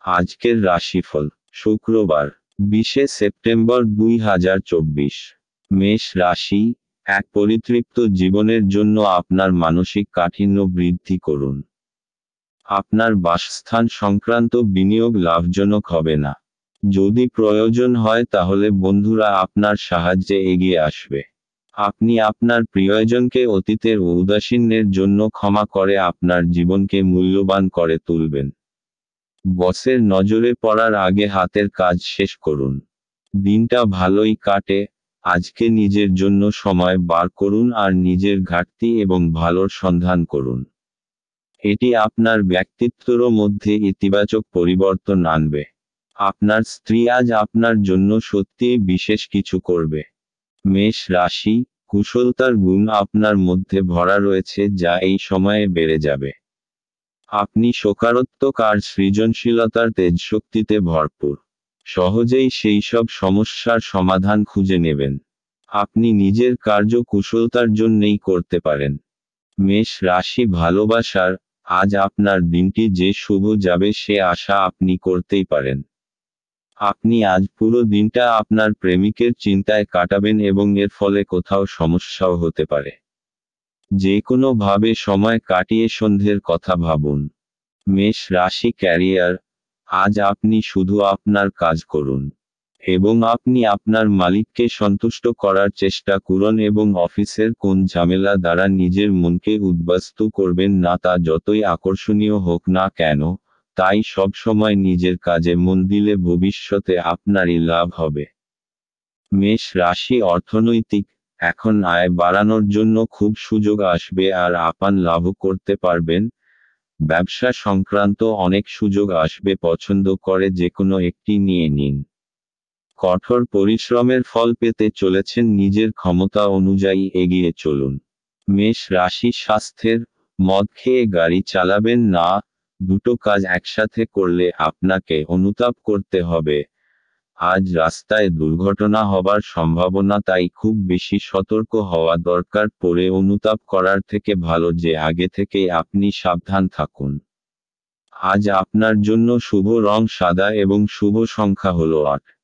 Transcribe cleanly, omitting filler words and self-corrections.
আজকের রাশিফল শুক্রবার 20শে সেপ্টেম্বর 2024। মেষ রাশি। এক পরিতৃপ্ত জীবনের জন্য আপনার মানসিক কাঠিন্য বৃদ্ধি করুন। আপনার বাসস্থান সংক্রান্ত বিনিয়োগ লাভজনক হবে না। যদি প্রয়োজন হয় তাহলে বন্ধুরা আপনার সাহায্যে এগিয়ে আসবে। আপনি আপনার প্রিয়জনকে অতীতের ঔদাসীন্যের জন্য ক্ষমা করে আপনার জীবনকে মূল্যবান করে তুলবেন। বসের নজরে পড়ার আগে হাতের কাজ শেষ করুন। দিনটা ভালোই কাটে। আজকে নিজের জন্য সময় বার করুন আর নিজের ঘাটতি এবং ভালোর সন্ধান করুন। এটি আপনার ব্যক্তিত্বের মধ্যে ইতিবাচক পরিবর্তন আনবে। আপনার স্ত্রী আজ আপনার জন্য সত্যিই বিশেষ কিছু করবে। মেষ রাশি। কুশলতার গুণ আপনার মধ্যে ভরা রয়েছে যা এই সময়ে বেড়ে যাবে। আপনি সকারাত্মক আর সৃজনশীলতার তেজশক্তিতে ভরপুর। সহজেই সেই সব সমস্যার সমাধান খুঁজে নেবেন। আপনি নিজের কার্য কুশলতার জন্যেই করতে পারেন। মেষ রাশি। ভালোবাসার আজ আপনার দিনটি যে শুভ যাবে সে আশা আপনি করতেই পারেন। আপনি আজ পুরো দিনটা আপনার প্রেমিকের চিন্তায় কাটাবেন এবং এর ফলে কোথাও সমস্যাও হতে পারে। যে কোনো ভাবে সময় কাটিয়ে সন্ধ্যের কথা ভাবুন। মেষ রাশি। ক্যারিয়ার আজ আপনি শুধু আপনার কাজ করুন এবং আপনি আপনার মালিককে সন্তুষ্ট করার চেষ্টা করুন এবং অফিসের কোন ঝামেলা দ্বারা নিজের মনকে উদ্বাস্তু করবেন না, তা যতই আকর্ষণীয় হোক না কেন, তাই সব সময় নিজের কাজে মন দিলে ভবিষ্যতে আপনারই লাভ হবে। মেষ রাশি। অর্থনৈতিক এখন আয় বাড়ানোর জন্য খুব সুযোগ আসবে আর আপনি লাভও করতে পারবেন। ব্যবসা সংক্রান্ত অনেক সুযোগ আসবে, পছন্দ করে যে কোনো একটি নিয়ে নিন। কঠোর পরিশ্রমের ফল পেতে চলেছেন, নিজের ক্ষমতা অনুযায়ী এগিয়ে চলুন। মেষ রাশি। স্বাস্থ্যের মদ খেয়ে গাড়ি চালাবেন না। দুটো কাজ একসাথে করলে আপনাকে অনুতাপ করতে হবে। আজ রাস্তায় দুর্ঘটনা হবার সম্ভাবনা, তাই খুব বেশি সতর্ক হওয়া দরকার। পরে অনুতাপ করার থেকে ভালো যে আগে থেকেই আপনি সাবধান থাকুন। আজ আপনার জন্য শুভ রং সাদা এবং শুভ সংখ্যা হলো 8।